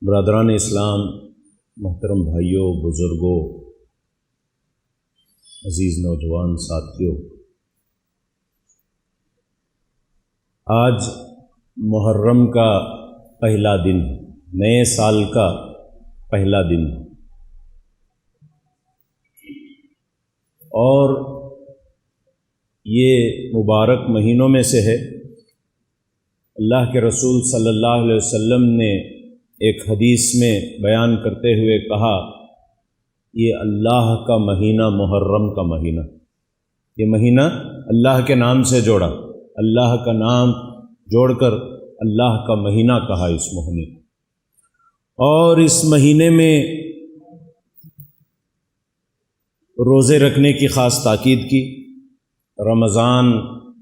برادران اسلام، محترم بھائیوں، بزرگوں، عزیز نوجوان ساتھیوں، آج محرم کا پہلا دن، نئے سال کا پہلا دن، اور یہ مبارک مہینوں میں سے ہے۔ اللہ کے رسول صلی اللہ علیہ وسلم نے ایک حدیث میں بیان کرتے ہوئے کہا، یہ اللہ کا مہینہ، محرم کا مہینہ، یہ مہینہ اللہ کے نام سے جوڑا، اللہ کا نام جوڑ کر اللہ کا مہینہ کہا اس مہینے۔ اور اس مہینے میں روزے رکھنے کی خاص تاکید کی۔ رمضان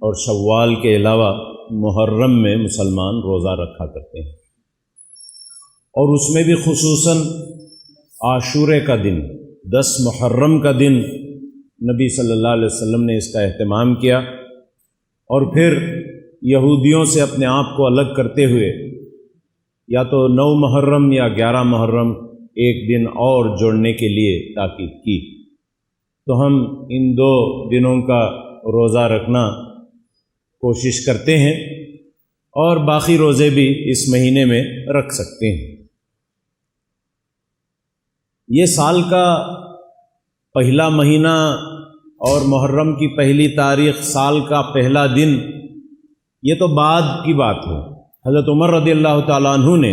اور شوال کے علاوہ محرم میں مسلمان روزہ رکھا کرتے ہیں، اور اس میں بھی خصوصاً عاشورے کا دن، 10 محرم کا دن نبی صلی اللہ علیہ وسلم نے اس کا اہتمام کیا، اور پھر یہودیوں سے اپنے آپ کو الگ کرتے ہوئے یا تو 9 محرم یا 11 محرم ایک دن اور جوڑنے کے لیے تاکید کی۔ تو ہم ان 2 دنوں کا روزہ رکھنا کوشش کرتے ہیں، اور باقی روزے بھی اس مہینے میں رکھ سکتے ہیں۔ یہ سال کا پہلا مہینہ اور محرم کی پہلی تاریخ، سال کا پہلا دن، یہ تو بعد کی بات ہے۔ حضرت عمر رضی اللہ تعالیٰ عنہ نے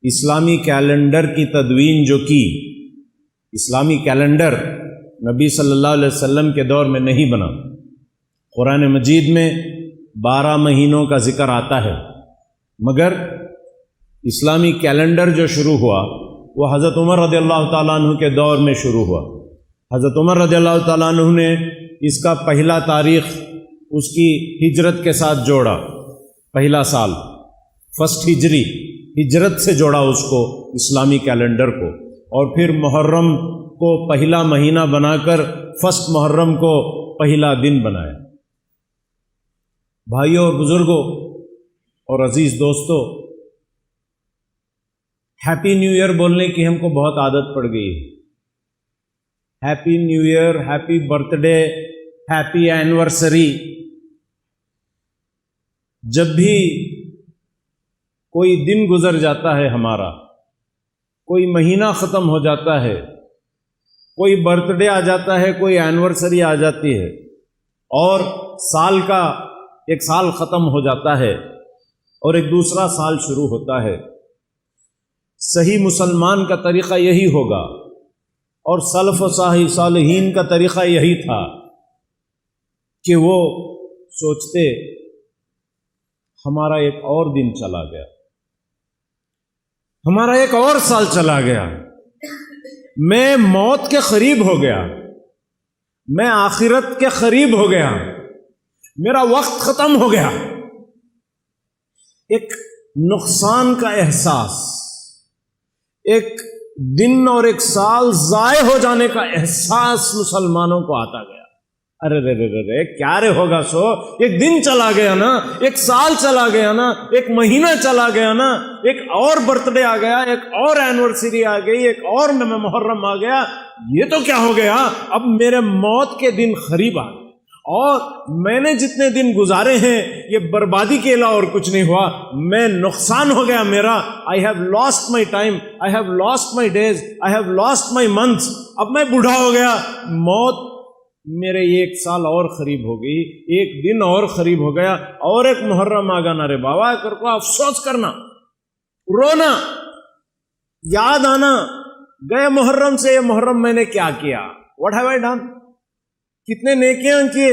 اسلامی کیلنڈر کی تدوین جو کی، اسلامی کیلنڈر نبی صلی اللہ علیہ وسلم کے دور میں نہیں بنا۔ قرآن مجید میں 12 مہینوں کا ذکر آتا ہے، مگر اسلامی کیلنڈر جو شروع ہوا وہ حضرت عمر رضی اللہ تعالیٰ عنہ کے دور میں شروع ہوا۔ حضرت عمر رضی اللہ تعالیٰ عنہ نے اس کا پہلا تاریخ اس کی ہجرت کے ساتھ جوڑا، پہلا سال، فرسٹ ہجری، ہجرت سے جوڑا اس کو، اسلامی کیلنڈر کو، اور پھر محرم کو پہلا مہینہ بنا کر فرسٹ محرم کو پہلا دن بنایا۔ بھائیوں اور بزرگوں اور عزیز دوستوں، ہیپی نیو ایئر بولنے کی ہم کو بہت عادت پڑ گئی ہے۔ Happy new year, happy birthday, happy anniversary. جب بھی کوئی دن گزر جاتا ہے ہمارا، کوئی مہینہ ختم ہو جاتا ہے، کوئی برتھ ڈے آ جاتا ہے، کوئی اینیورسری آ جاتی ہے، اور سال کا ایک سال ختم ہو جاتا ہے اور ایک دوسرا سال شروع ہوتا ہے۔ صحیح مسلمان کا طریقہ یہی ہوگا، اور سلف و صالحین کا طریقہ یہی تھا کہ وہ سوچتے ہمارا ایک اور دن چلا گیا، ہمارا ایک اور سال چلا گیا، میں موت کے قریب ہو گیا، میں آخرت کے قریب ہو گیا، میرا وقت ختم ہو گیا۔ ایک نقصان کا احساس، ایک دن اور ایک سال ضائع ہو جانے کا احساس مسلمانوں کو آتا گیا۔ ارے رے رے رے رے، کیا رے ہوگا سو، ایک دن چلا گیا نا، ایک سال چلا گیا نا، ایک مہینہ چلا گیا نا، ایک اور برتھ ڈے آ گیا، ایک اور اینیورسری آ گئی، ایک اور محرم آ گیا، یہ تو کیا ہو گیا؟ اب میرے موت کے دن قریب آ گئے، اور میں نے جتنے دن گزارے ہیں یہ بربادی کے علاوہ اور کچھ نہیں ہوا، میں نقصان ہو گیا میرا۔ I have lost my time, I have lost my days, I have lost my months۔ اب میں بوڑھا ہو گیا، موت میرے ایک سال اور قریب ہو گئی، ایک دن اور قریب ہو گیا، اور ایک محرم آگا نا رے بابا کر کو افسوس کرنا، رونا، یاد آنا، گئے محرم سے، یہ محرم میں نے کیا کیا، what have I done؟ کتنے نیکیاں کیے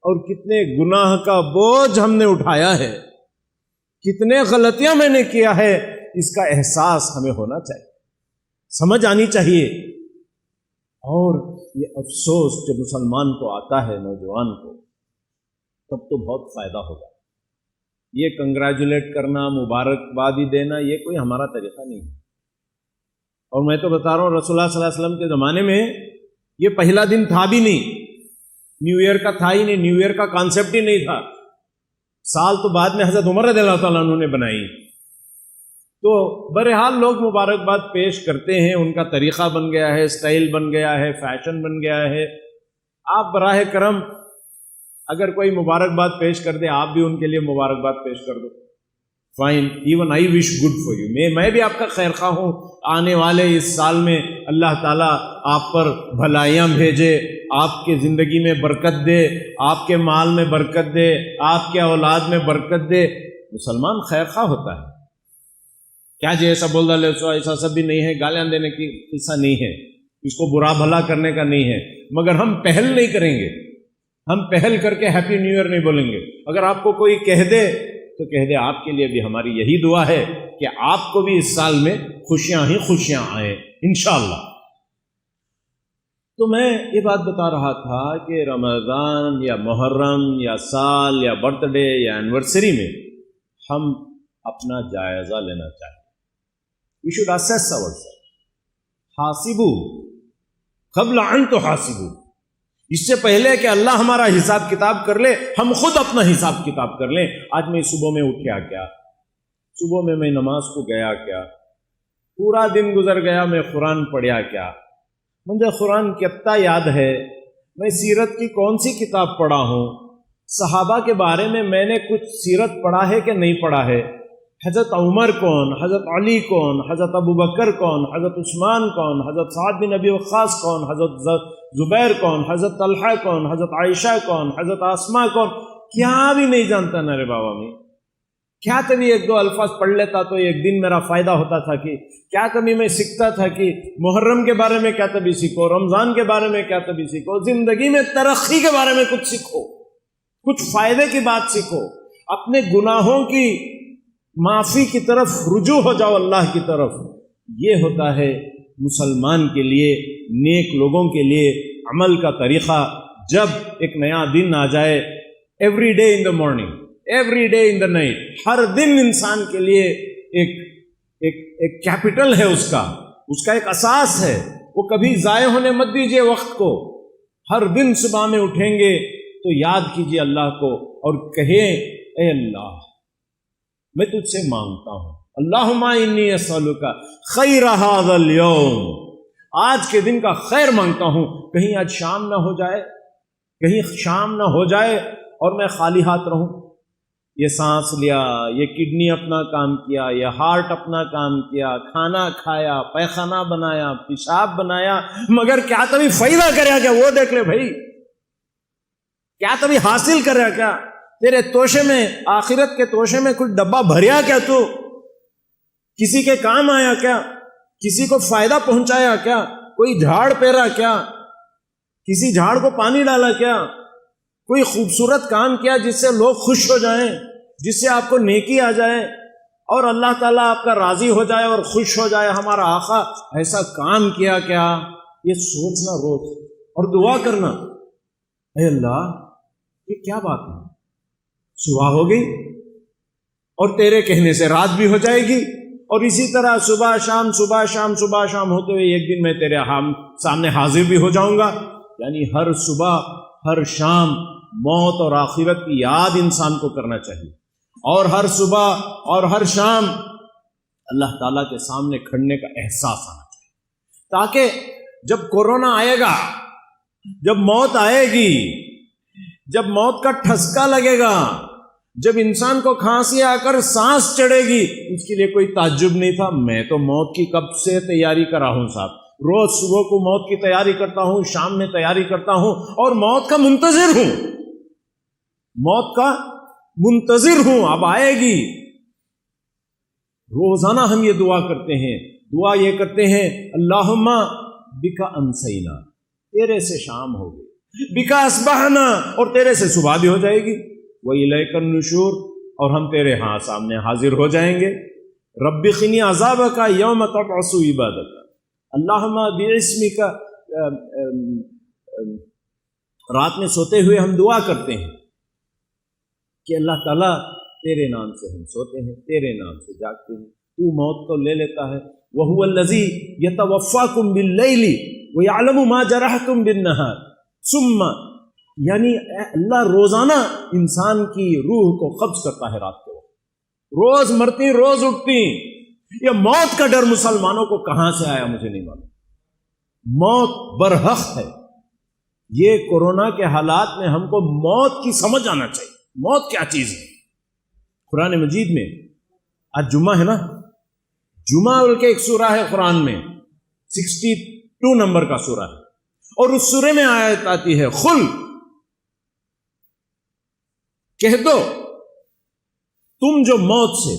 اور کتنے گناہ کا بوجھ ہم نے اٹھایا ہے، کتنے غلطیاں میں نے کیا ہے، اس کا احساس ہمیں ہونا چاہیے، سمجھ آنی چاہیے۔ اور یہ افسوس جب مسلمان کو آتا ہے، نوجوان کو، تب تو بہت فائدہ ہوگا۔ یہ کنگریجولیٹ کرنا، مبارکبادی دینا، یہ کوئی ہمارا طریقہ نہیں ہے۔ اور میں تو بتا رہا ہوں، رسول اللہ صلی اللہ علیہ وسلم کے زمانے میں یہ پہلا دن تھا بھی نہیں، نیو ایئر کا تھا ہی نہیں، نیو ایئر کا کانسیپٹ ہی نہیں تھا۔ سال تو بعد میں حضرت عمر رضی اللہ تعالیٰ عنہ نے بنائی، تو بہرحال لوگ مبارکباد پیش کرتے ہیں، ان کا طریقہ بن گیا ہے، سٹائل بن گیا ہے، فیشن بن گیا ہے۔ آپ براہ کرم اگر کوئی مبارکباد پیش کر دے، آپ بھی ان کے لیے مبارکباد پیش کر دو، fine, even I wish good for you, میں بھی آپ کا خیر خواہ ہوں۔ آنے والے اس سال میں اللہ تعالیٰ آپ پر بھلائیاں بھیجے، آپ کے زندگی میں برکت دے، آپ کے مال میں برکت دے، آپ کے اولاد میں برکت دے۔ مسلمان خیر خواہ ہوتا ہے۔ کیا جی ایسا بول رہا ہے، ایسا سب بھی نہیں ہے، گالیاں دینے کی قصہ نہیں ہے، اس کو برا بھلا کرنے کا نہیں ہے، مگر ہم پہل نہیں کریں گے، ہم پہل کر کے ہیپی نیو ایئر نہیں بولیں گے۔ اگر آپ کو کوئی کہہ دے تو کہہ دے، آپ کے لیے بھی ہماری یہی دعا ہے کہ آپ کو بھی اس سال میں خوشیاں ہی خوشیاں آئیں انشاءاللہ۔ تو میں یہ بات بتا رہا تھا کہ رمضان یا محرم یا سال یا برتھ ڈے یا اینیورسری میں ہم اپنا جائزہ لینا چاہیے۔ We should assess ourselves. حاسبو قبل ان تحاسبو، اس سے پہلے کہ اللہ ہمارا حساب کتاب کر لے، ہم خود اپنا حساب کتاب کر لیں۔ آج میں صبح میں اٹھیا کیا، صبح میں نماز کو گیا کیا، پورا دن گزر گیا میں قرآن پڑھیا کیا، مجھے قرآن کتنا یاد ہے، میں سیرت کی کون سی کتاب پڑھا ہوں، صحابہ کے بارے میں نے کچھ سیرت پڑھا ہے کہ نہیں پڑھا ہے، حضرت عمر کون، حضرت علی کون، حضرت ابو بکر کون، حضرت عثمان کون، حضرت سعد بن ابی وقاص کون، حضرت زبیر کون، حضرت طلحہ کون، حضرت عائشہ کون، حضرت اسماء کون، کیا بھی نہیں جانتا نا رے بابا میں۔ کیا کبھی ایک دو الفاظ پڑھ لیتا تو ایک دن میرا فائدہ ہوتا تھا، کہ کیا کبھی میں سیکھتا تھا کہ محرم کے بارے میں کیا تبھی سیکھو، رمضان کے بارے میں کیا تبھی سیکھو، زندگی میں ترقی کے بارے میں کچھ سیکھو، کچھ فائدے کی بات سیکھو، اپنے گناہوں کی معافی کی طرف رجوع ہو جاؤ، اللہ کی طرف۔ یہ ہوتا ہے مسلمان کے لیے، نیک لوگوں کے لیے عمل کا طریقہ۔ جب ایک نیا دن آ جائے، every day in the morning, every day in the night, ہر دن انسان کے لیے ایک کیپٹل ہے، اس کا ایک اساس ہے، وہ کبھی ضائع ہونے مت دیجیے وقت کو۔ ہر دن صبح میں اٹھیں گے تو یاد کیجیے اللہ کو اور کہیں، اے اللہ میں تجھ سے مانگتا ہوں، اللہم انی اسألک خیر ھذا اليوم، آج کے دن کا خیر مانگتا ہوں۔ کہیں آج شام نہ ہو جائے، کہیں شام نہ ہو جائے اور میں خالی ہاتھ رہوں۔ یہ سانس لیا، یہ کڈنی اپنا کام کیا، یہ ہارٹ اپنا کام کیا، کھانا کھایا، پیخانہ بنایا، پیشاب بنایا، مگر کیا تبھی فائدہ کریا کیا؟ وہ دیکھ لے بھائی، کیا تبھی حاصل کریا کیا؟ تیرے توشے میں، آخرت کے توشے میں کچھ ڈبہ بھریا کیا؟ تو کسی کے کام آیا کیا؟ کسی کو فائدہ پہنچایا کیا؟ کوئی جھاڑ پیرا کیا؟ کسی جھاڑ کو پانی ڈالا کیا؟ کوئی خوبصورت کام کیا جس سے لوگ خوش ہو جائیں، جس سے آپ کو نیکی آ جائے اور اللہ تعالیٰ آپ کا راضی ہو جائے اور خوش ہو جائے؟ ہمارا آقا ایسا کام کیا کیا؟ یہ سوچنا روز اور دعا کرنا، اے اللہ یہ کیا بات ہے؟ صبح ہو گئی اور تیرے کہنے سے رات بھی ہو جائے گی، اور اسی طرح صبح شام صبح شام صبح شام ہوتے ہوئے ایک دن میں تیرے سامنے حاضر بھی ہو جاؤں گا۔ یعنی ہر صبح ہر شام موت اور آخرت کی یاد انسان کو کرنا چاہیے، اور ہر صبح اور ہر شام اللہ تعالیٰ کے سامنے کھڑنے کا احساس آنا چاہیے، تاکہ جب کورونا آئے گا، جب موت آئے گی، جب موت کا ٹھسکا لگے گا، جب انسان کو کھانسی آ کر سانس چڑھے گی، اس کے لیے کوئی تعجب نہیں تھا۔ میں تو موت کی کب سے تیاری کر رہا ہوں صاحب، روز صبح کو موت کی تیاری کرتا ہوں، شام میں تیاری کرتا ہوں، اور موت کا منتظر ہوں، موت کا منتظر ہوں، اب آئے گی۔ روزانہ ہم یہ دعا کرتے ہیں، دعا یہ کرتے ہیں، اللہم بک امسینا، تیرے سے شام ہو گئی، بک اصبحنا، اور تیرے سے صبح بھی ہو جائے گی، وَإِلَيْكَ النُّشُورُ، اور ہم تیرے ہاں سامنے حاضر ہو جائیں گے۔ رب قنی عذابک یوم تبعث عبادک، اللہم بعصمک، رات میں سوتے ہوئے ہم دعا کرتے ہیں کہ اللہ تعالیٰ تیرے نام سے ہم سوتے ہیں، تیرے نام سے جاگتے ہیں، تو موت کو لے لیتا ہے۔ وَهُوَ الَّذِي يَتَوَفَّاكُمْ بِاللَّيْلِ وَيَعْلَمُ مَا جَرَحْتُمْ بِالنَّهَارِ، ثُمَّ، یعنی اللہ روزانہ انسان کی روح کو قبض کرتا ہے رات کو، روز مرتی روز اٹھتی، یہ موت کا ڈر مسلمانوں کو کہاں سے آیا مجھے نہیں معلوم. موت برحق ہے. یہ کورونا کے حالات میں ہم کو موت کی سمجھ آنا چاہیے. موت کیا چیز ہے؟ قرآن مجید میں آج جمعہ ہے نا، جمعہ بلکہ ایک سورہ ہے قرآن میں 62 نمبر کا سورہ ہے، اور اس سورے میں آیت آتی ہے خل، کہہ دو تم جو موت سے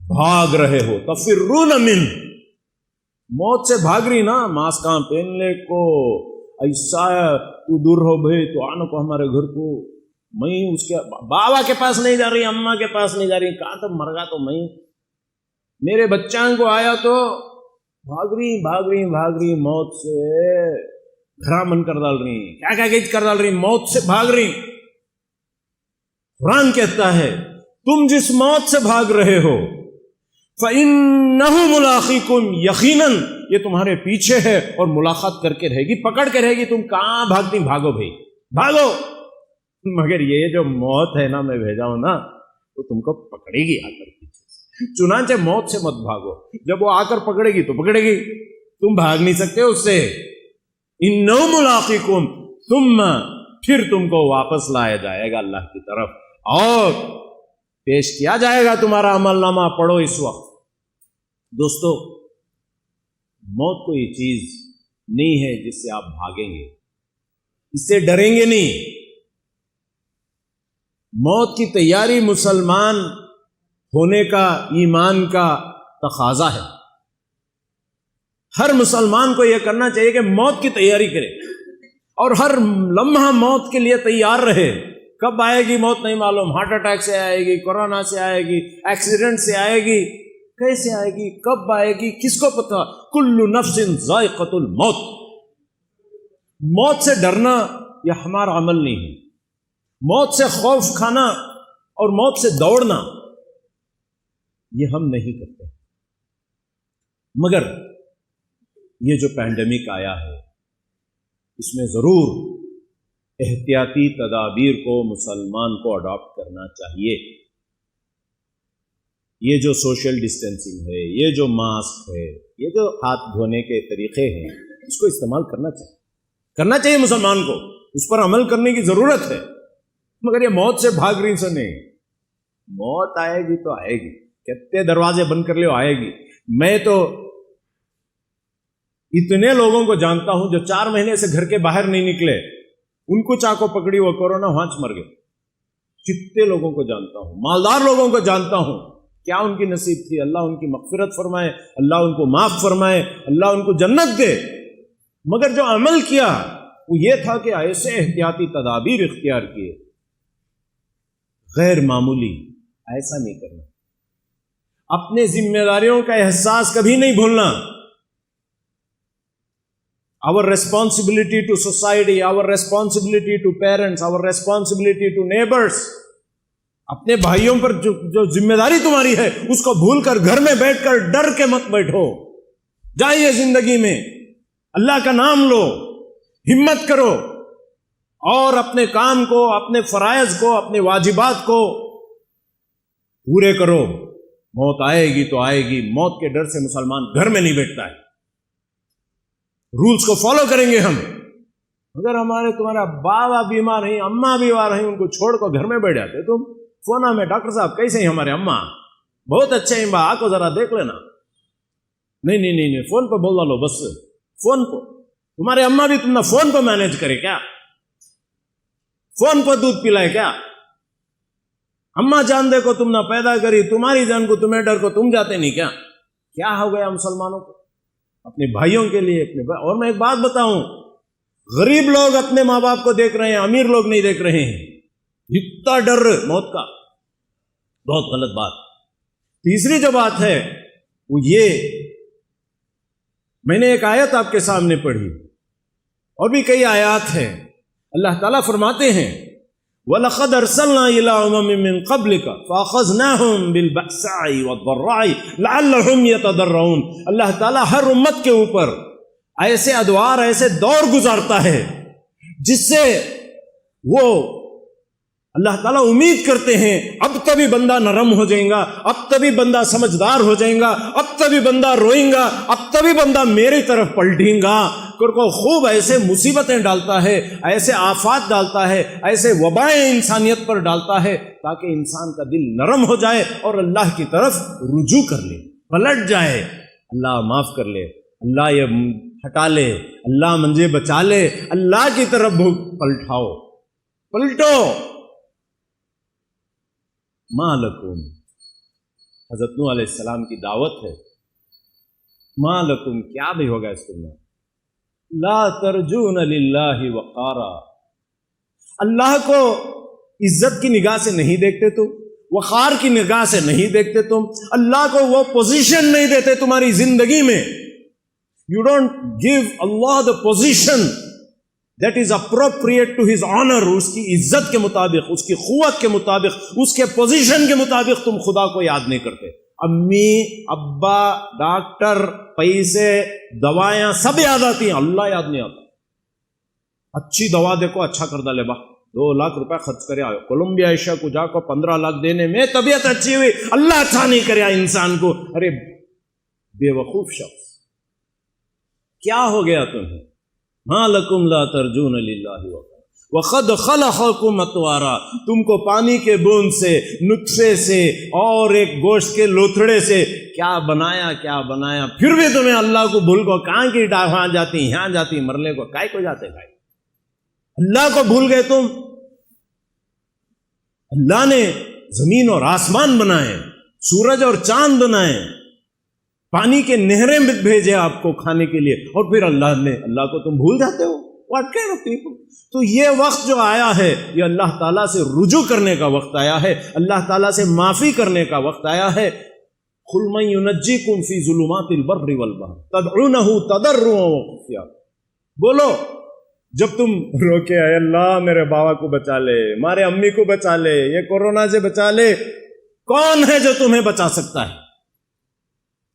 بھاگ رہے ہو، تفرون من، موت سے بھاگ رہی نا، ماسک کہاں پہننے کو، ایسا تو دور ہو بھائی تو آنا کو ہمارے گھر کو، میں اس کے بابا کے پاس نہیں جا رہی، اماں کے پاس نہیں جا رہی، کہاں تک مر گا تو میں میرے بچوں کو آیا تو بھاگ رہی موت سے، گھرا من کر ڈال رہی، کیا کیا کر ڈال رہی، موت سے بھاگ رہی. قرآن کہتا ہے تم جس موت سے بھاگ رہے ہو فَإِنَّهُ مُلَاقِيكُمْ، یقیناً یہ تمہارے پیچھے ہے اور ملاقات کر کے رہے گی، پکڑ کے رہے گی. تم کہاں بھاگتی، بھاگو بھائی بھاگو، مگر یہ جو موت ہے نا میں بھیجا ہوں نا وہ تم کو پکڑے گی آ کر پیچھے سے. چنانچہ موت سے مت بھاگو، جب وہ آ کر پکڑے گی تو پکڑے گی، تم بھاگ نہیں سکتے اس سے. اِنَّهُ مُلَاقِيكُمْ، ثُمَّ، پھر تم کو واپس لایا جائے گا اللہ کی طرف اور پیش کیا جائے گا تمہارا عمل نامہ. پڑھو اس وقت. دوستو، موت کوئی چیز نہیں ہے جس سے آپ بھاگیں گے، اس سے ڈریں گے نہیں. موت کی تیاری مسلمان ہونے کا، ایمان کا تقاضا ہے. ہر مسلمان کو یہ کرنا چاہیے کہ موت کی تیاری کرے اور ہر لمحہ موت کے لیے تیار رہے. کب آئے گی موت نہیں معلوم، ہارٹ اٹیک سے آئے گی، کورونا سے آئے گی، ایکسیڈنٹ سے آئے گی، کیسے آئے گی، کب آئے گی، کس کو پتا. کل نفس ذائقۃ الموت. موت سے ڈرنا یہ ہمارا عمل نہیں ہے. موت سے خوف کھانا اور موت سے دوڑنا یہ ہم نہیں کرتے. مگر یہ جو پینڈیمک آیا ہے اس میں ضرور احتیاطی تدابیر کو مسلمان کو اڈاپٹ کرنا چاہیے. یہ جو سوشل ڈسٹینسنگ ہے، یہ جو ماسک ہے، یہ جو ہاتھ دھونے کے طریقے ہیں، اس کو استعمال کرنا چاہیے مسلمان کو. اس پر عمل کرنے کی ضرورت ہے. مگر یہ موت سے بھاگ رہی سے نہیں. موت آئے گی تو آئے گی، کتنے دروازے بند کر لے آئے گی. میں تو اتنے لوگوں کو جانتا ہوں جو 4 مہینے سے گھر کے باہر نہیں نکلے، ان کو چاقو پکڑی وہ کورونا وہاں مر گئے. کتنے لوگوں کو جانتا ہوں، مالدار لوگوں کو جانتا ہوں. کیا ان کی نصیب تھی، اللہ ان کی مغفرت فرمائے، اللہ ان کو معاف فرمائے، اللہ ان کو جنت دے. مگر جو عمل کیا وہ یہ تھا کہ ایسے احتیاطی تدابیر اختیار کیے، غیر معمولی. ایسا نہیں کرنا. اپنے ذمہ داریوں کا احساس کبھی نہیں بھولنا. Our responsibility to society, our responsibility to parents, our responsibility to neighbors. اپنے بھائیوں پر جو ذمہ داری تمہاری ہے اس کو بھول کر گھر میں بیٹھ کر ڈر کے مت بیٹھو. جائیے زندگی میں اللہ کا نام لو، ہمت کرو اور اپنے کام کو، اپنے فرائض کو، اپنے واجبات کو پورے کرو. موت آئے گی تو آئے گی. موت کے ڈر سے مسلمان گھر میں نہیں بیٹھتا ہے. رولز کو فالو کریں گے ہم. اگر تمہارا بابا بیمار ہیں، اماں بیمار ہیں، ان کو چھوڑ کر گھر میں بیٹھ جاتے تم فونا میں، ڈاکٹر صاحب کیسے ہیں ہمارے اماں، بہت اچھے ہیں، آ کو ذرا دیکھ لینا. نہیں، فون پہ بول ڈالو بس. فون پہ تمہارے اماں بھی تم نہ فون پہ مینج کرے کیا، فون پہ دودھ پلائے کیا. اماں جان دے کو تم نہ پیدا کری، تمہاری جان کو تمہیں ڈر کو تم جاتے نہیں کیا. کیا ہو گیا مسلمانوں کو اپنے بھائیوں کے لیے اور میں ایک بات بتاؤں، غریب لوگ اپنے ماں باپ کو دیکھ رہے ہیں، امیر لوگ نہیں دیکھ رہے ہیں. اتنا ڈر موت کا، بہت غلط بات. تیسری جو بات ہے وہ یہ، میں نے ایک آیت آپ کے سامنے پڑھی اور بھی کئی آیات ہیں. اللہ تعالیٰ فرماتے ہیں وَلَقَدْ أَرْسَلْنَا إِلَىٰ أُمَمٍ مِّن قَبْلِكَ فَأَخَذْنَاهُمْ بِالْبَأْسَاءِ وَالضَّرَّاءِ لَعَلَّهُمْ يَتَضَرَّعُونَ. اللہ تعالیٰ ہر امت کے اوپر ایسے ادوار، ایسے دور گزارتا ہے جس سے وہ اللہ تعالیٰ امید کرتے ہیں اب تبھی بندہ نرم ہو جائے گا، اب تبھی بندہ سمجھدار ہو جائے گا، اب تبھی بندہ روئیں گا، اب تبھی بندہ میری طرف پلٹیں گا۔ کو خوب ایسے مصیبتیں ڈالتا ہے، ایسے آفات ڈالتا ہے، ایسے وبائیں انسانیت پر ڈالتا ہے تاکہ انسان کا دل نرم ہو جائے اور اللہ کی طرف رجوع کر لے، پلٹ جائے، اللہ معاف کر لے، اللہ یہ ہٹا لے، اللہ مجھے بچا لے، اللہ کی طرف پلٹاؤ، پلٹو۔ ما لکم، حضرت نوح علیہ السلام کی دعوت ہے، ما لکم، کیا بھی ہوگا اس کو لا ترجون للہ وقارا، اللہ کو عزت کی نگاہ سے نہیں دیکھتے تم، وقار کی نگاہ سے نہیں دیکھتے تم، اللہ کو وہ پوزیشن نہیں دیتے تمہاری زندگی میں۔ You don't give Allah the position that is appropriate to his honor، اس کی عزت کے مطابق، اس کی قوت کے مطابق، اس کے پوزیشن کے مطابق تم خدا کو یاد نہیں کرتے۔ امی، ابا، ڈاکٹر، پیسے، دوائیاں سب یاد آتی ہیں، اللہ یاد نہیں آتا۔ اچھی دوا دیکھو، اچھا کر ڈالے با، 2 لاکھ روپے خرچ کرے آئے کولمبیا ایشیا کو جا کو 15 لاکھ دینے میں طبیعت اچھی ہوئی، اللہ اچھا نہیں کریا انسان کو۔ ارے بے وقوف شخص، کیا ہو گیا تمہیں؟ ما لکم لا ترجون للہ وقد خلقکم اطوارا، تم کو پانی کے بوند سے، نطفے سے اور ایک گوشت کے لوتھڑے سے کیا بنایا، کیا بنایا، پھر بھی تمہیں اللہ کو بھول کو، کہاں کی وہاں جاتی، یہاں جاتی، مرلے کو کائے کو جاتے بھائی، اللہ کو بھول گئے تم۔ اللہ نے زمین اور آسمان بنائے، سورج اور چاند بنائے، پانی کے نہریں بھیجے آپ کو کھانے کے لیے، اور پھر اللہ کو تم بھول جاتے ہو۔ What kind of people؟ تو یہ وقت جو آیا ہے، یہ اللہ تعالیٰ سے رجوع کرنے کا وقت آیا ہے، اللہ تعالیٰ سے معافی کرنے کا وقت آیا ہے۔ قُلْ مَن يُنَجِّيكُمْ فِي ظُلُمَاتِ الْبَرِّ وَالْبَحْرِ تَدْعُونَهُ تَضَرُّعًا وَخُفْيًا، بولو جب تم روکے، اے اللہ میرے بابا کو بچا لے، ہمارے امی کو بچا لے، یہ کورونا سے بچا لے، کون ہے جو تمہیں بچا سکتا ہے؟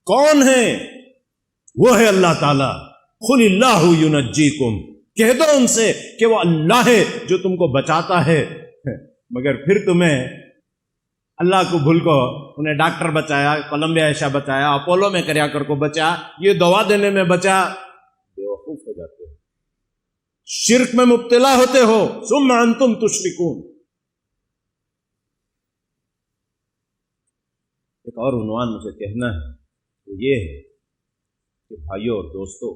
کون ہے؟ وہ ہے اللہ تعالیٰ۔ قُلِ اللَّهُ يُنَجِّيكُمْ، کہہ دو ان سے کہ وہ اللہ ہے جو تم کو بچاتا ہے، مگر پھر تمہیں اللہ کو بھول کو، انہیں ڈاکٹر بچایا، کولمبیا ایشیا بچایا، اپولو میں کریا کر کو بچا، یہ دوا دینے میں بچا، بیوقوف ہو جاتے ہو، شرک میں مبتلا ہوتے ہو، ثم انتم تشرکون۔ ایک اور عنوان مجھے کہنا ہے، وہ یہ ہے کہ بھائیوں اور دوستوں،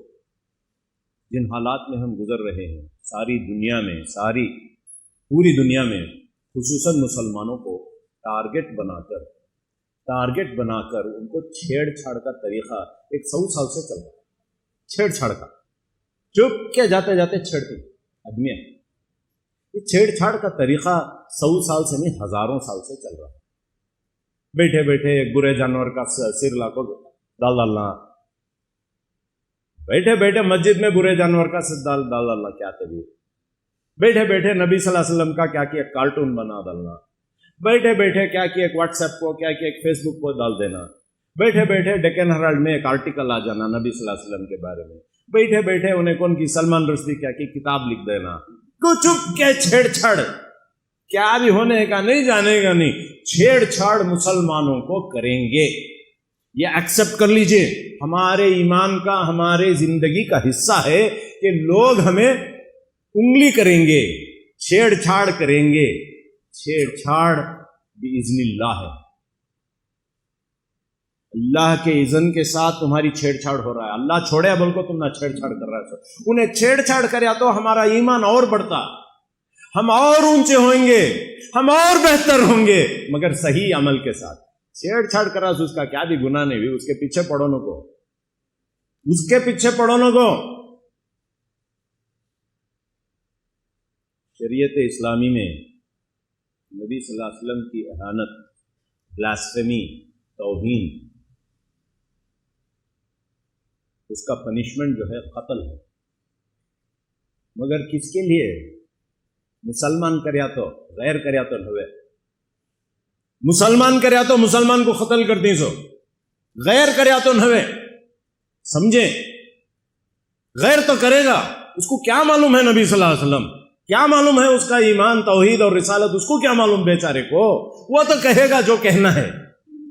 جن حالات میں ہم گزر رہے ہیں، ساری دنیا میں، پوری دنیا میں، خصوصاً مسلمانوں کو ٹارگٹ بنا کر ان کو چھیڑ چھاڑ کا طریقہ ایک 100 سال سے چل رہا ہے، چھیڑ چھاڑ کا، چپ کے جاتے جاتے چھیڑتے آدمی، یہ چھیڑ چھاڑ کا طریقہ 100 سال سے نہیں، ہزاروں سال سے چل رہا ہے۔ بیٹھے بیٹھے ایک برے جانور کا سر لا کو ڈالنا، بیٹھے بیٹھے مسجد میں برے جانور کا سر ڈالنا، کیا طبیعت، بیٹھے بیٹھے نبی صلی اللہ علیہ وسلم کا کیا ایک کارٹون بنا ڈالنا، بیٹھے بیٹھے کیا ایک واٹس ایپ کو، کیا ایک فیس بک کو ڈال دینا، بیٹھے بیٹھے ڈیکن ہیرالڈ میں ایک آرٹیکل آ جانا نبی صلی اللہ علیہ وسلم کے بارے میں، بیٹھے بیٹھے انہیں کون کی سلمان رشدی کیا کی کتاب لکھ دینا، کچھ کے چھیڑ چھاڑ، کیا بھی ہونے کا نہیں، جانے گا نہیں، چھیڑ چھاڑ مسلمانوں کو کریں گے، یہ ایکسپٹ کر لیجئے، ہمارے ایمان کا، ہمارے زندگی کا حصہ ہے کہ لوگ ہمیں انگلی کریں گے، چھیڑ چھاڑ کریں گے، چھیڑ چھاڑ بِإِذْنِ اللہ ہے، اللہ کے اذن کے ساتھ تمہاری چھیڑ چھاڑ ہو رہا ہے، اللہ چھوڑے بول کو تم نہ چھیڑ چھاڑ کر رہا ہے، انہیں چھیڑ چھاڑ کریا تو ہمارا ایمان اور بڑھتا، ہم اور اونچے ہوئیں گے، ہم اور بہتر ہوں گے، مگر صحیح عمل کے ساتھ۔ چھیڑ چھاڑ کرا اس کا کیا بھی گناہ نہیں ہوئی، اس کے پیچھے پڑو نہ کو، اس کے پیچھے پڑو نہ کو۔ شریعت اسلامی میں نبی صلی اللہ علیہ وسلم کی اہانت، بلاسفیمی، توہین، اس کا پنشمنٹ جو ہے قتل ہے، مگر کس کے لیے؟ مسلمان کریا تو غیر کریا تو ہوئے، مسلمان کریا تو مسلمان کو قتل کر دی سو، غیر کریا تو نہ سمجھے، غیر تو کرے گا، اس کو کیا معلوم ہے نبی صلی اللہ علیہ وسلم کیا معلوم ہے اس کا ایمان توحید اور رسالت، اس کو کیا معلوم بیچارے کو؟ وہ تو کہے گا جو کہنا ہے۔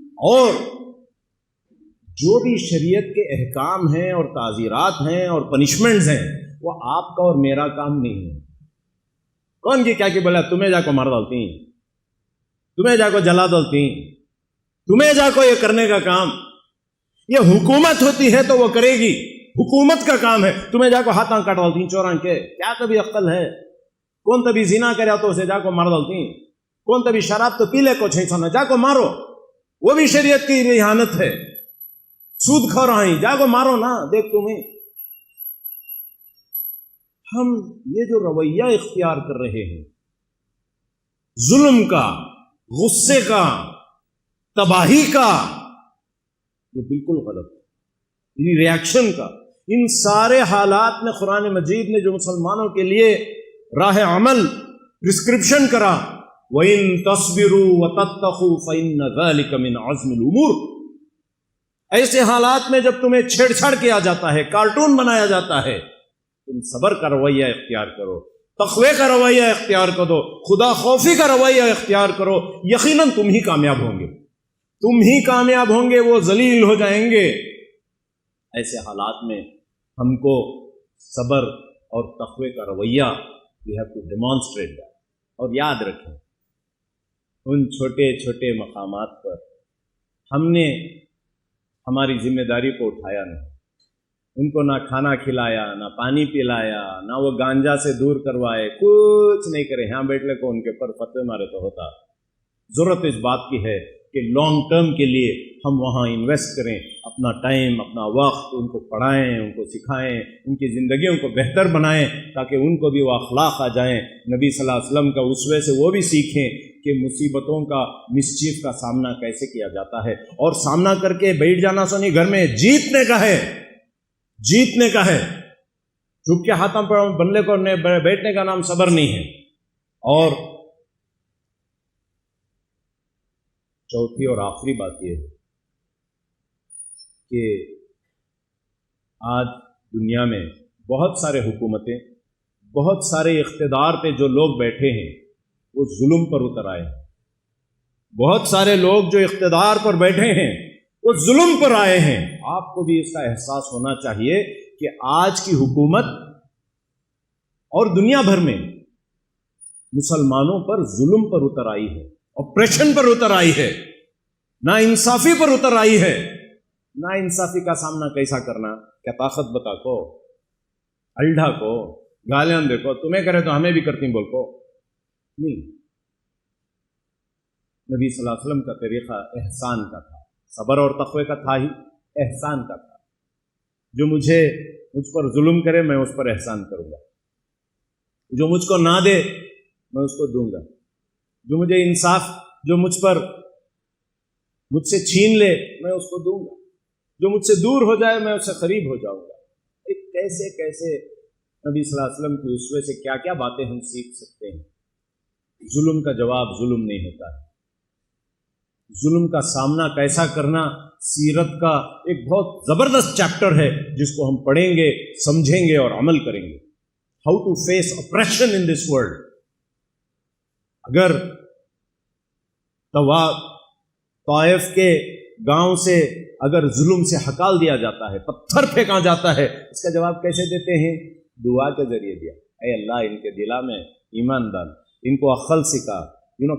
اور جو بھی شریعت کے احکام ہیں اور تعزیرات ہیں اور پنشمنٹس ہیں، وہ آپ کا اور میرا کام نہیں ہے۔ کون کی کیا کہ بولا تمہیں جا کو مار ڈالتی ہیں، تمہیں جا کو جلا ڈالتی ہیں، تمہیں جا کو یہ کرنے کا کام، یہ حکومت ہوتی ہے تو وہ کرے گی، حکومت کا کام ہے۔ تمہیں جا کو ہاتھاں کاٹ ڈالتی ہیں چوراں کے، کیا کبھی عقل ہے؟ کون تبھی زنا کریا تو اسے جا کو مار ڈالتی ہیں، کون تبھی شراب تو پی لے کو چھئی سونا جا کو مارو، وہ بھی شریعت کی اہانت ہے۔ سود کھا رہا ہیں، جا کو مارو نا، دیکھ تمہیں۔ ہم یہ جو رویہ اختیار کر رہے ہیں ظلم کا، غصے کا، تباہی کا، یہ بالکل غلط ہے۔ یہ ریاکشن کا، ان سارے حالات میں قرآن مجید نے جو مسلمانوں کے لیے راہ عمل پرسکرپشن کرا، وَإِن تَصْبِرُوا وَتَتَّقُوا فَإِنَّ ذَلِكَ مِنْ عَزْمِ الْأُمُورِ۔ ایسے حالات میں جب تمہیں چھیڑ چھاڑ کیا جاتا ہے، کارٹون بنایا جاتا ہے، تم صبر کا رویہ اختیار کرو، تقوی کا رویہ اختیار کرو، خدا خوفی کا رویہ اختیار کرو، یقیناً تم ہی کامیاب ہوں گے، تم ہی کامیاب ہوں گے، وہ ذلیل ہو جائیں گے۔ ایسے حالات میں ہم کو صبر اور تقوی کا رویہ we have to demonstrate that۔ اور یاد رکھیں، ان چھوٹے چھوٹے مقامات پر ہم نے ہماری ذمہ داری کو اٹھایا نہیں، ان کو نہ کھانا کھلایا، نہ پانی پلایا، نہ وہ گانجا سے دور کروائے، کچھ نہیں کرے۔ یہاں بیٹھنے کو ان کے پر فتوے مارے تو ہوتا۔ ضرورت اس بات کی ہے کہ لانگ ٹرم کے لیے ہم وہاں انویسٹ کریں اپنا ٹائم، اپنا وقت، ان کو پڑھائیں، ان کو سکھائیں، ان کی زندگیوں کو بہتر بنائیں، تاکہ ان کو بھی وہ اخلاق آ جائیں، نبی صلی اللہ علیہ وسلم کا اسوے سے وہ بھی سیکھیں کہ مصیبتوں کا، مسچیف کا سامنا کیسے کیا جاتا ہے۔ اور سامنا کر کے بیٹھ جانا سو نہیں، گھر میں جیتنے کا ہے، جیتنے کا ہے۔ چپ کے ہاتھوں پر بننے کو بیٹھنے کا نام صبر نہیں ہے۔ اور چوتھی اور آخری بات یہ ہے کہ آج دنیا میں بہت سارے حکومتیں، بہت سارے اقتدار پہ جو لوگ بیٹھے ہیں وہ ظلم پر اتر آئے ہیں۔ بہت سارے لوگ جو اقتدار پر بیٹھے ہیں وہ ظلم پر آئے ہیں۔ آپ کو بھی اس کا احساس ہونا چاہیے کہ آج کی حکومت اور دنیا بھر میں مسلمانوں پر ظلم پر اتر آئی ہے، اپریشن پر اتر آئی ہے، نا انصافی پر اتر آئی ہے۔ نا انصافی کا سامنا کیسا کرنا؟ کیا طاقت بتا کو، الڈا کو، گالیاں دیکھو، تمہیں کرے تو ہمیں بھی کرتی بول کو نہیں۔ نبی صلی اللہ علیہ وسلم کا طریقہ احسان کا تھا، صبر اور تقوی کا تھا ہی، احسان کا تھا۔ جو مجھ پر ظلم کرے میں اس پر احسان کروں گا، جو مجھ کو نہ دے میں اس کو دوں گا، جو مجھے انصاف، جو مجھ سے چھین لے میں اس کو دوں گا، جو مجھ سے دور ہو جائے میں اس سے قریب ہو جاؤں گا۔ ایک کیسے کیسے نبی صلی اللہ علیہ وسلم کی اسوے سے کیا کیا باتیں ہم سیکھ سکتے ہیں۔ ظلم کا جواب ظلم نہیں ہوتا ہے، ظلم کا سامنا کیسا کرنا سیرت کا ایک بہت زبردست چیپٹر ہے، جس کو ہم پڑھیں گے، سمجھیں گے اور عمل کریں گے۔ How to face oppression in this world. اگر طائف کے گاؤں سے اگر ظلم سے ہکال دیا جاتا ہے، پتھر پھینکا جاتا ہے، اس کا جواب کیسے دیتے ہیں؟ دعا کے ذریعے دیا۔ اے اللہ ان کے دلا میں ایمان ڈال، ان کو عقل سکھا،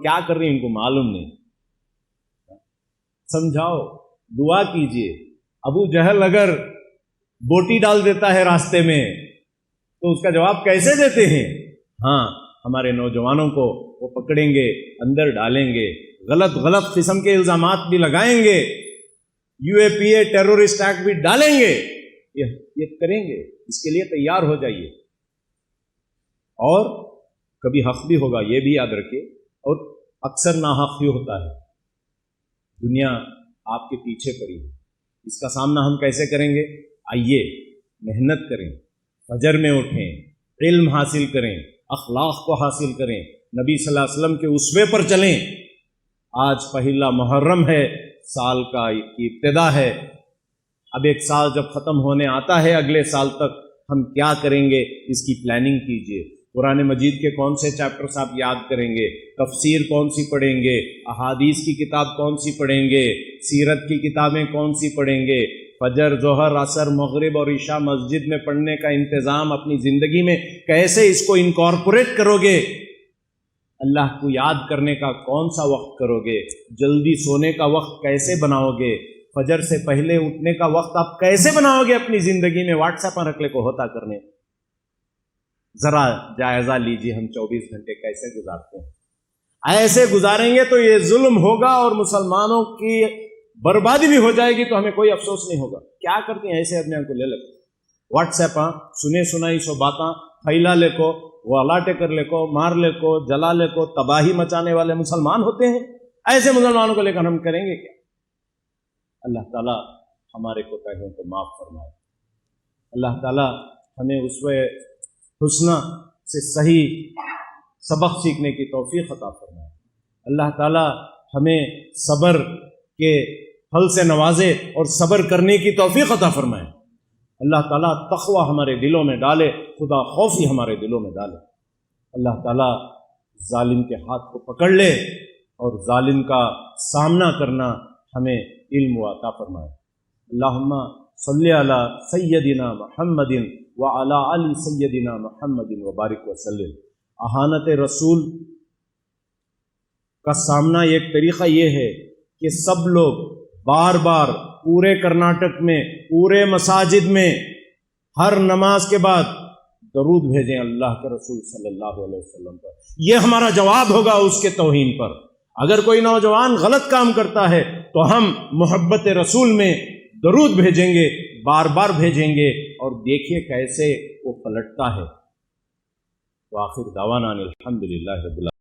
کیا کر رہی ہیں ان کو معلوم نہیں، سمجھاؤ، دعا کیجئے۔ ابو جہل اگر بوٹی ڈال دیتا ہے راستے میں تو اس کا جواب کیسے دیتے ہیں؟ ہاں، ہمارے نوجوانوں کو وہ پکڑیں گے، اندر ڈالیں گے، غلط قسم کے الزامات بھی لگائیں گے، UAPA ٹیرورسٹ ایکٹ بھی ڈالیں گے، یہ کریں گے۔ اس کے لیے تیار ہو جائیے۔ اور کبھی حق بھی ہوگا، یہ بھی یاد رکھیے، اور اکثر ناحق ہی ہوتا ہے۔ دنیا آپ کے پیچھے پڑی ہے، اس کا سامنا ہم کیسے کریں گے؟ آئیے محنت کریں، فجر میں اٹھیں، علم حاصل کریں، اخلاق کو حاصل کریں، نبی صلی اللہ علیہ وسلم کے اسوے پر چلیں۔ آج پہلا محرم ہے، سال کی ابتدا ہے۔ اب ایک سال جب ختم ہونے آتا ہے، اگلے سال تک ہم کیا کریں گے اس کی پلاننگ کیجئے۔ قرآن مجید کے کون سے چیپٹرز آپ یاد کریں گے؟ تفسیر کون سی پڑھیں گے؟ احادیث کی کتاب کون سی پڑھیں گے؟ سیرت کی کتابیں کون سی پڑھیں گے؟ فجر، ظہر، عصر، مغرب اور عشاء مسجد میں پڑھنے کا انتظام اپنی زندگی میں کیسے اس کو انکارپوریٹ کرو گے؟ اللہ کو یاد کرنے کا کون سا وقت کرو گے؟ جلدی سونے کا وقت کیسے بناؤ گے؟ فجر سے پہلے اٹھنے کا وقت آپ کیسے بناؤ گے اپنی زندگی میں؟ واٹس ایپ پر رکھ لے کو ہوتا کرنے، ذرا جائزہ لیجیے ہم 24 گھنٹے کیسے گزارتے ہیں۔ ایسے گزاریں گے تو یہ ظلم ہوگا اور مسلمانوں کی بربادی بھی ہو جائے گی، تو ہمیں کوئی افسوس نہیں ہوگا۔ کیا کرتے ہیں ایسے آدمیوں کو لے لے واٹس ایپ سنے سنائی سو باتاں پھیلا لے کو، وہ الاٹے کر لے کو، مار لے کو، جلا لے کو، تباہی مچانے والے مسلمان ہوتے ہیں۔ ایسے مسلمانوں کو لے کر ہم کریں گے کیا؟ اللہ تعالیٰ ہمارے کوتاہیوں کو معاف فرمائے۔ اللہ تعالیٰ ہمیں اسوہ حسنہ سے صحیح سبق سیکھنے کی توفیق عطا فرمائے۔ اللہ تعالیٰ ہمیں صبر کے پھل سے نوازے اور صبر کرنے کی توفیق عطا فرمائے۔ اللہ تعالیٰ تقوی ہمارے دلوں میں ڈالے، خدا خوفی ہمارے دلوں میں ڈالے۔ اللہ تعالیٰ ظالم کے ہاتھ کو پکڑ لے اور ظالم کا سامنا کرنا ہمیں علم و عطا فرمائے۔ اللہم صلی علی سیدنا محمد وعلی آل سیدنا محمد وبارک وسلم۔ اہانت رسول کا سامنا ایک طریقہ یہ ہے کہ سب لوگ بار بار پورے کرناٹک میں، پورے مساجد میں ہر نماز کے بعد درود بھیجیں اللہ کے رسول صلی اللہ علیہ وسلم پر۔ یہ ہمارا جواب ہوگا اس کے توہین پر۔ اگر کوئی نوجوان غلط کام کرتا ہے تو ہم محبت رسول میں درود بھیجیں گے، بار بار بھیجیں گے، اور دیکھیے کیسے وہ پلٹتا ہے۔ وآخر دعوانا الحمدللہ رب العالمین۔